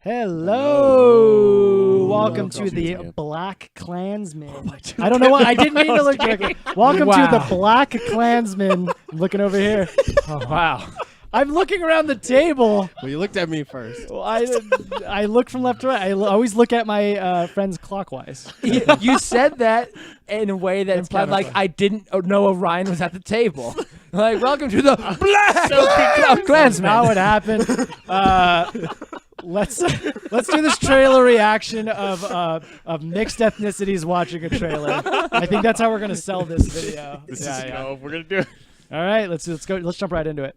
Hello. Welcome to the BLACKkKLANSMAN. I don't know why. I didn't mean to look directly. Welcome to the BLACKkKLANSMAN. I'm looking over here. Oh, wow. I'm looking around the table. Well, you looked at me first. Well, I look from left to right. I always look at my friends clockwise. You said that in a way that implied like funny. I didn't know Orion was at the table. Like, welcome to the BLACKkKLANSMAN. Not what happened. Let's do this trailer reaction of mixed ethnicities watching a trailer. I think that's how we're gonna sell this video. No, we're gonna do it. All right, let's go. Let's jump right into it.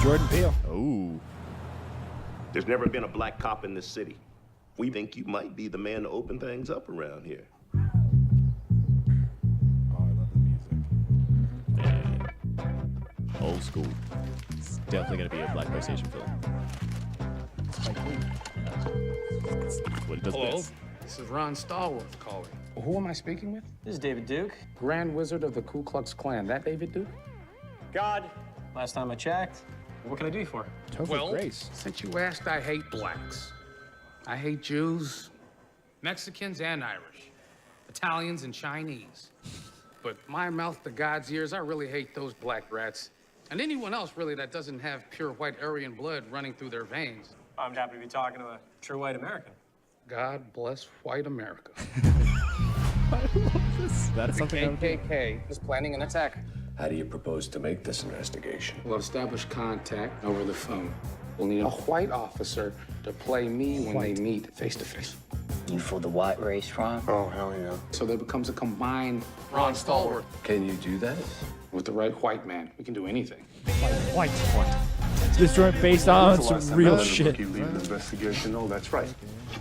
Jordan Peele. Ooh. There's never been a black cop in this city. We think you might be the man to open things up around here. Oh, I love the music. Old school. It's definitely going to be a Black PlayStation film. That's what it does Hello, best. this is Ron Stallworth calling. Who am I speaking with? This is David Duke. Grand Wizard of the Ku Klux Klan. That David Duke? God. Last time I checked. What can I do you for? Grace. Since you asked, I hate blacks. I hate Jews, Mexicans, and Irish, Italians, and Chinese. But my mouth to God's ears, I really hate those black rats. And anyone else, really, that doesn't have pure white Aryan blood running through their veins. I'm happy to be talking to a true white American. God bless white America. That's something. KKK is planning an attack. How do you propose to make this investigation? We'll establish contact over the phone. We'll need a white officer to play me when they meet face to face. You for the white race, Ron? Oh, hell yeah. So there becomes a combined Ron Stallworth. Can you do that? With the right white man, we can do anything. White. This joint based on some real You shit. lead an investigation? No, that's right.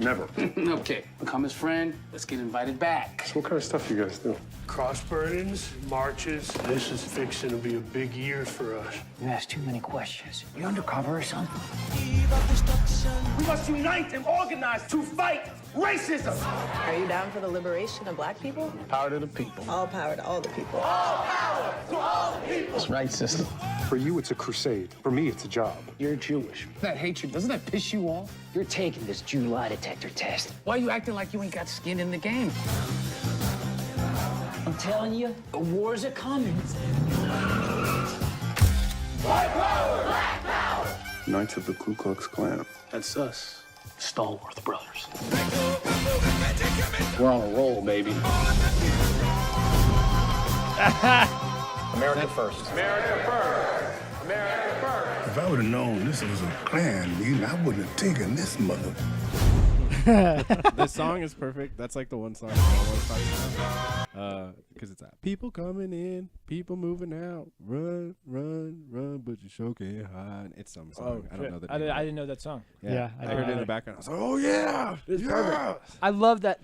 Never. Okay, become his friend. Let's get invited back. So what kind of stuff you guys do? Cross burdens, marches. This is fixing to be a big year for us. You ask too many questions. You undercover or something? We must unite and organize to fight racism. Are you down for the liberation of black people? Power to the people. All power to all the people. That's right, sister. For you, it's a crusade. For me, it's a job. You're Jewish. That hatred, doesn't that piss you off? You're taking this Jew lie detector test. Why are you acting like you ain't got skin in the game? I'm telling you, the wars are coming. Knights of the Ku Klux Klan. That's us. Stallworth brothers. We're on a roll, baby. America first. If I would have known this was a Klan meeting, I wouldn't have taken this mother. This song is perfect. That's like the one song I always talk about. Because it's people coming in, people moving out. Run, run, run, but you sure can't hide. It's some song. I don't know the name. I didn't know that song. Yeah, I heard it in the background. I was like, oh yeah, It's yeah. perfect. I love that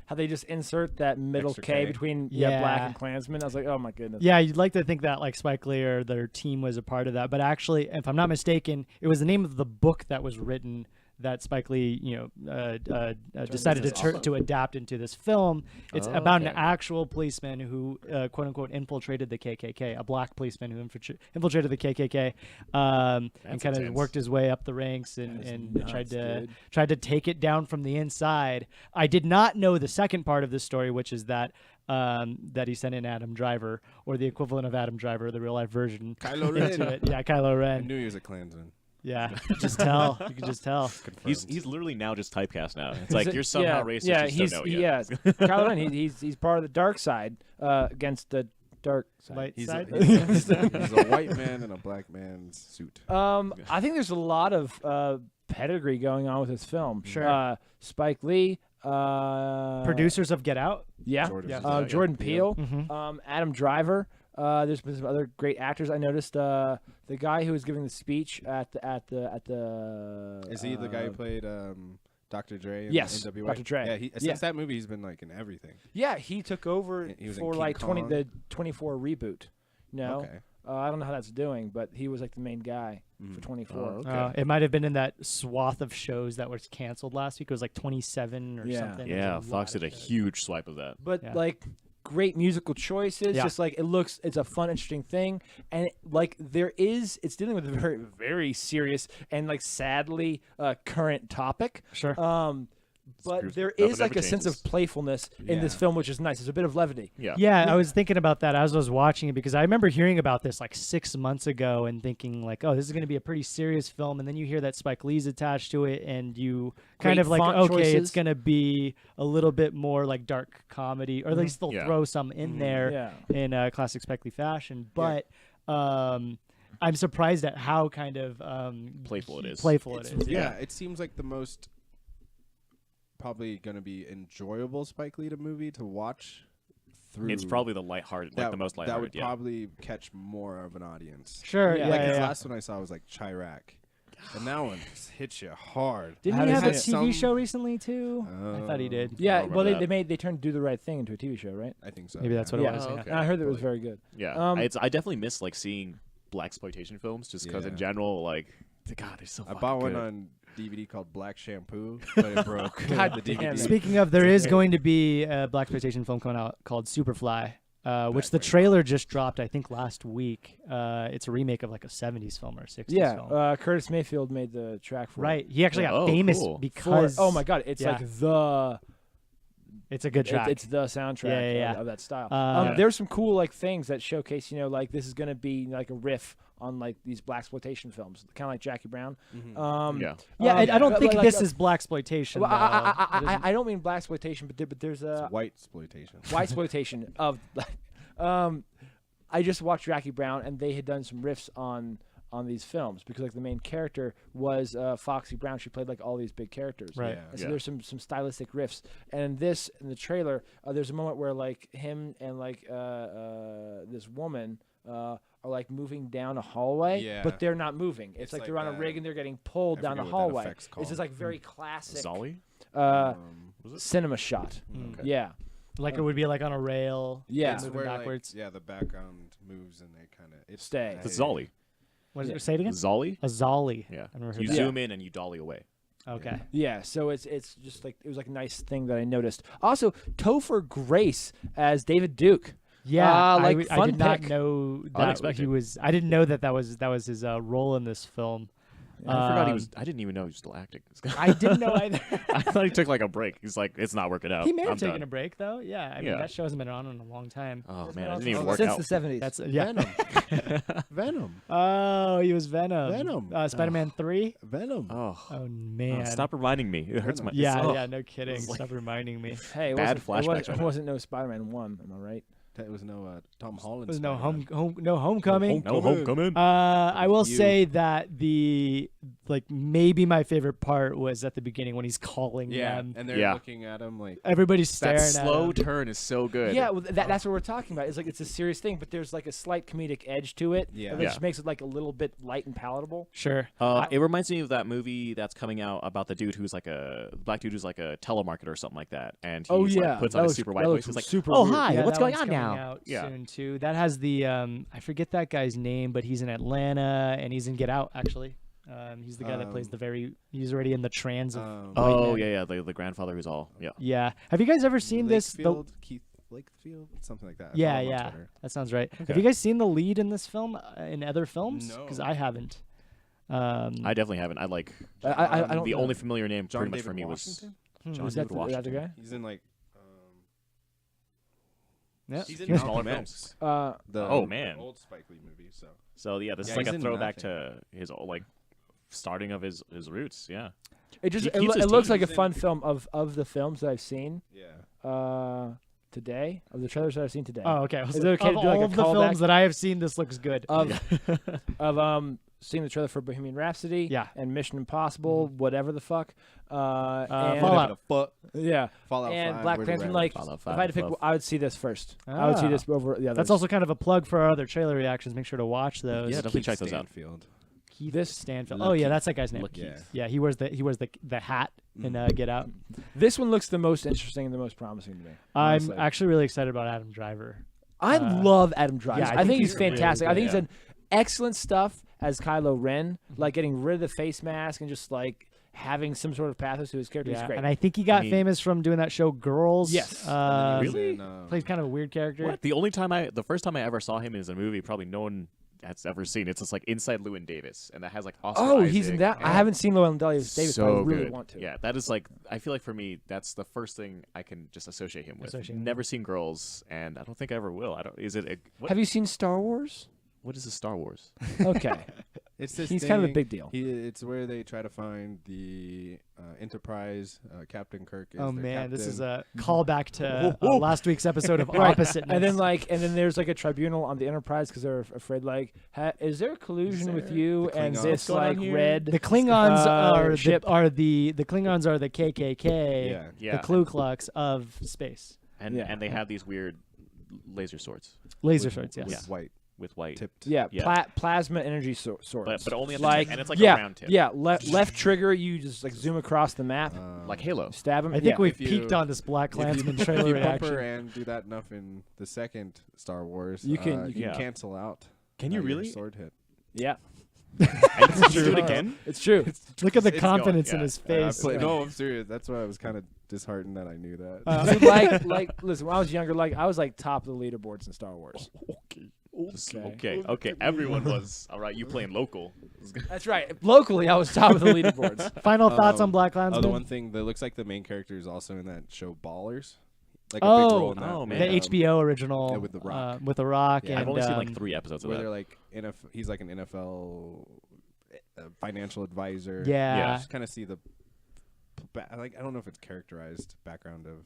how they just insert that middle Extra K K. between Yeah. Black and Klansman. I was like, oh my goodness. Yeah, you'd like to think that like Spike Lee or their team was a part of that, but actually, if I'm not mistaken, it was the name of the book that was written that Spike Lee, decided to adapt into this film. It's about an actual policeman who, quote unquote, infiltrated the KKK, a black policeman who infiltrated the KKK, and kind of worked his way up the ranks and tried to take it down from the inside. I did not know the second part of this story, which is that he sent in Adam Driver, or the equivalent of Adam Driver, the real life version. Kylo Ren. Into it. Yeah, Kylo I Ren. knew he was a Klansman. Yeah, you could just tell. You could just tell. He's literally now just typecast now. It's like you're somehow racist. Yeah, you just don't know it yet. Kylo Ren, he's part of the dark side against the dark side. Light He's side. he's a white man in a black man's suit. I think there's a lot of pedigree going on with this film. Sure. Spike Lee. Producers of Get Out. Yeah. Jordan Peele. Adam Driver. There's been some other great actors. I noticed the guy who was giving the speech at the. Is he the guy who played Dr. Dre in Yes, NWA? Dr. Dre. Yeah, since that movie, he's been like in everything. Yeah, he took over He was in for King like Kong. the 24 reboot. No, Okay. I don't know how that's doing, but he was like the main guy for 24. Okay. It might have been in that swath of shows that was canceled last week. It was like 27 or something. It was Yeah, a Fox lot did a of shows. huge swipe of that. But Yeah. like great musical choices. Yeah. Just like it's a fun, interesting thing, and it's dealing with a very, very serious and like sadly current topic. Sure. But there Nothing is like ever a sense of changes. playfulness in this film, which is nice. There's a bit of levity. Yeah, I was thinking about that as I was watching it because I remember hearing about this like 6 months ago and thinking like, oh, this is going to be a pretty serious film, and then you hear that Spike Lee's attached to it, and you kind Great of like, font okay, it's choices. going to be a little bit more like dark comedy, or at least they'll throw some in there in classic Spike Lee fashion. But I'm surprised at how kind of Playful it is. Yeah, it seems like the most probably going to be enjoyable Spike Lee movie to watch through. It's probably the lighthearted, like the most lighthearted. That would probably catch more of an audience. Sure, Like the last one I saw was like Chirac. And that one just hits you hard. Didn't he have a TV show recently too? I thought he did. Yeah, well, they turned Do the Right Thing into a TV show, right? I think so. Maybe that's what it was. Oh, okay. And I heard that it was very good. Yeah, I definitely miss like seeing blaxploitation films just because in general, like, God, they're so. I bought one on DVD called Black Shampoo, but it broke. God the DVD. Speaking of, there is going to be a blaxploitation film coming out called Superfly, which the trailer just dropped, I think, last week. It's a remake of like a 70s film or 60s film. Yeah, Curtis Mayfield made the track for it. Right. He actually got famous because... oh my God, it's like the... It's a good track. It's the soundtrack of that style. There's some cool like things that showcase, like this is going to be like a riff on like these blaxploitation films, kind of like Jackie Brown. I don't think this is blaxploitation. Well, I don't mean blaxploitation, but there's a white exploitation. White exploitation of. I just watched Jackie Brown, and they had done some riffs on these films because like the main character was Foxy Brown. She played like all these big characters, right? And so there's some stylistic riffs. And in the trailer, there's a moment where like him and like this woman are like moving down a hallway, but they're not moving. It's like they're on a rig and they're getting pulled down the hallway. It's just like very classic cinema shot. Yeah. Like it would be like on a rail. Yeah. It's moving where, backwards. like, the background moves and they kind of stay. It's Zolly. What is it? Say it again. Zolly. A Zolly. Yeah. I've never heard You that. zoom in and you dolly away. Okay. Yeah, so it's just like it was like a nice thing that I noticed. Also, Topher Grace as David Duke. Yeah, like I did not pick. know that Unexpected. he was. I didn't know that was his role in this film. I forgot he was. I didn't even know he was still acting. I didn't know either. I thought he took like a break. He's like, it's not working out. He may have I'm taken done. a break though. Yeah, I mean that show hasn't been on in a long time. Oh man, it didn't even work Since out. the 70s. That's Venom. Venom. Oh, he was Venom. Venom. Spider-Man 3. Venom. Oh man. Stop reminding me. It hurts my. Yeah, no kidding. Stop reminding me. Hey, Bad it wasn't no Spider-Man 1. Am I right? It was no Tom Holland. There's no Spider-Man. no homecoming. No homecoming. I will say that the maybe my favorite part was at the beginning when he's calling them. And they're looking at him like everybody's staring that at slow him. turn is so good. Yeah, well, that's what we're talking about. It's like it's a serious thing, but there's like a slight comedic edge to it. Yeah. That just makes it like a little bit light and palatable. Sure. It reminds me of that movie that's coming out about the dude who's like a black dude who's like a telemarketer or something like that, and he's like puts on a super white voice. He's like, super weird. hi, Yeah, what's that going one's on coming now? Out soon too. That has the I forget that guy's name, but he's in Atlanta and he's in Get Out actually. He's the guy that plays he's already in the trans of Oh White Man. yeah, the grandfather who's all Yeah. Have you guys ever seen this? Keith Lakefield, something like that. Yeah. That sounds right. Have you guys seen the lead in this film in other films? No. Because I haven't. I definitely haven't. I like. I don't the know. only familiar name John pretty much David for me Washington? was John Was that David the Washington. guy? He's in like Yeah. He's in smaller films. the old Spike Lee movie. So yeah, this is like a throwback to his like starting of his roots. Yeah. It just He keeps his it looks teeth. like a fun film of the films that I've seen. Yeah. Today of the trailers that I've seen today. Oh, okay. Is it okay of to do like all a of the callback? films that I have seen, this looks good. Of seeing the trailer for Bohemian Rhapsody, Yeah. and Mission Impossible, whatever the fuck, and Fallout. yeah, Fallout and 5, Black Where's the Panther. Rabbit? Like, Fallout if 5, I had to pick, love. I would see this first. I would see this over the others. That's also kind of a plug for our other trailer reactions. Make sure to watch those. Yeah, definitely check those out. Stanfield. Keith Stanfield. Oh yeah, that's that guy's name. Yeah, he wears the hat in Get Out. This one looks the most interesting and the most promising to me. I'm honestly. actually really excited about Adam Driver. I love Adam Driver. yeah, I think he's really fantastic. good, I think he's done excellent stuff as Kylo Ren, like getting rid of the face mask and just like having some sort of pathos to his character. He's great. And I think he got famous from doing that show Girls. Yes. Really? Plays kind of a weird character. What? The first time I ever saw him as a movie, probably no one has ever seen. It's just like Inside Llewyn Davis, and that has like Oscar Isaac. He's in that. I haven't seen Llewyn Davis, So but I really good. want to. Yeah, that is like, I feel like for me, that's the first thing I can just associate him with. Never seen Girls, and I don't think I ever will. Have you seen Star Wars? What is a Star Wars? Okay. He's kind of a big deal. It's where they try to find the Enterprise. Captain Kirk is Oh the man, captain. this is a callback to last week's episode of Oppositeness. And then there's like a tribunal on the Enterprise because they're afraid like, is there collusion with you and this like red? The Klingons the Klingons are the KKK, the Ku Klux of space, and they have these weird laser swords. Laser swords, yes. Yeah. With white tipped. Yeah, plasma energy swords. But only at the like, tip, and it's like a round tip. Yeah, left trigger, you just like zoom across the map. Like Halo. Stab him. I think we've peaked on this BLACKkKLANSMAN trailer If you reaction. bumper and do that enough in the second Star Wars, you can cancel out. Can you really? Your sword hit. Yeah. It's true. Again? It's true. Look at the confidence in his face. No, I'm serious. That's why I was kind of disheartened that I knew that. Dude, listen, when I was younger, I was like top of the leaderboards in Star Wars. Okay. Everyone was. All right, you playing local. That's right. Locally, I was top of the leaderboards. Final thoughts on BLACKkKLANSMAN? The one thing that looks like the main character is also in that show Ballers. Like a big role in that. Man. The HBO original. Yeah, with The Rock. With The Rock. Yeah, and, I've only seen like 3 episodes of where that. they're like he's like an NFL financial advisor. Yeah. Just kind of see the like I don't know if it's characterized background of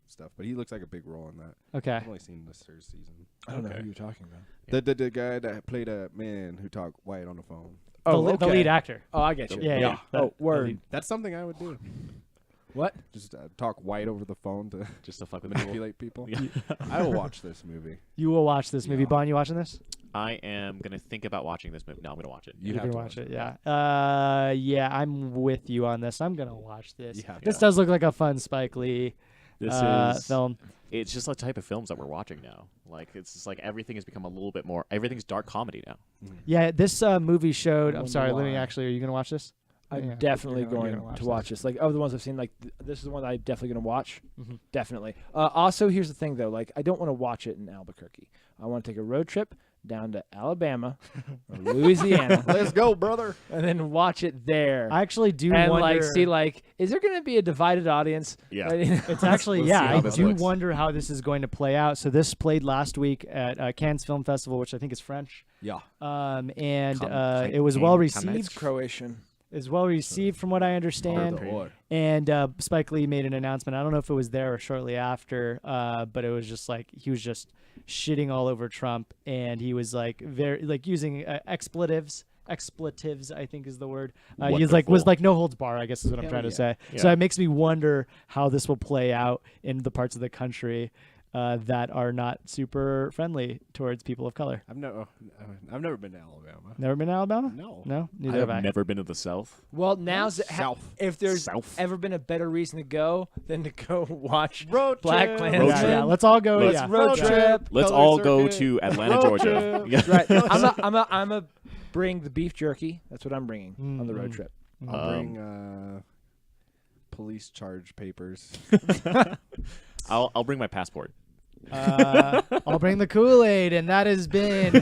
stuff, but he looks like a big role in that. Okay. I've only seen this third season. I don't know who you're talking about. The guy that played a man who talked white on the phone. Oh, the lead actor. Oh, I get you. Yeah. Oh, word. That's something I would do. What? Just talk white over the phone to just to fuck with manipulate people. I will watch this movie. You will watch this movie. Bon, you watching this? I am gonna think about watching this movie. No, I'm gonna watch it. You're gonna watch it, yeah. Yeah, I'm with you on this. I'm gonna watch this. This to. does look like a fun Spike Lee film. It's just the type of films that we're watching now. Like it's just like everything has become a little bit more. Everything's dark comedy now. Yeah, this movie showed. I'm sorry, Louis. Actually, are you gonna watch this? I'm definitely going to watch this. Like of the ones I've seen, like this is the one that I'm definitely going to watch. Definitely. Also, here's the thing though. Like I don't want to watch it in Albuquerque. I want to take a road trip down to Alabama or Louisiana. Let's go, brother. And then watch it there. I actually do and wonder. like see like is there going to be a divided audience? Yeah. It's actually I do wonder how this is going to play out. So this played last week at Cannes Film Festival, which I think is French. Yeah. It was well received. It's Croatian. Is well received from what I understand. And Spike Lee made an announcement. I don't know if it was there or shortly after, but it was just like he was just shitting all over Trump, and he was like very like using expletives, I think is the word. He was like no holds bar, I guess is what I'm trying to say. Yeah. So it makes me wonder how this will play out in the parts of the country that are not super friendly towards people of color. I've never been to Alabama. Never been to Alabama? No. Neither have I. Never been to the South. Well, now's South. If there's ever been a better reason to go than to go watch BLACKkKLANSMAN. Road trip. Yeah, let's all go. Road trip. Let's all go to Atlanta, Georgia. That's right. I'm a bring the beef jerky. That's what I'm bringing on the road trip. I'll bring police charge papers. I'll bring my passport. I'll bring the Kool-Aid, and that has been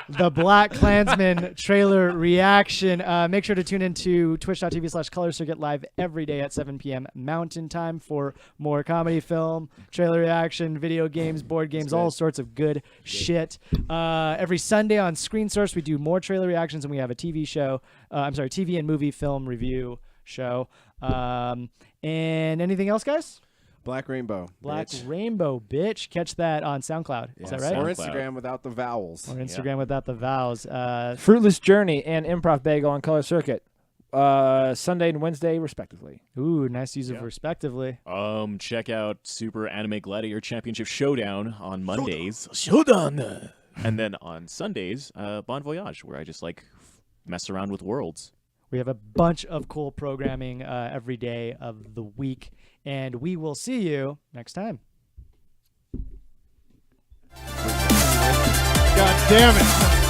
the BLACKkKLANSMAN trailer reaction. Make sure to tune into twitch.tv/Color Circuit live every day at 7 p.m. Mountain Time for more comedy, film, trailer reaction, video games, board games, all sorts of good shit. Every Sunday on Screen Source, we do more trailer reactions, and we have a TV show. TV and movie film review show. And anything else, guys? Black Rainbow. Rainbow, bitch. Catch that on SoundCloud. Is that right? Or Instagram without the vowels. Or Instagram without the vowels. Fruitless Journey and Improv Bagel on Color Circuit. Sunday and Wednesday, respectively. Ooh, nice use of respectively. Check out Super Anime Gladiator Championship Showdown on Mondays. Showdown! And then on Sundays, Bon Voyage, where I just like mess around with worlds. We have a bunch of cool programming every day of the week, and we will see you next time. God damn it.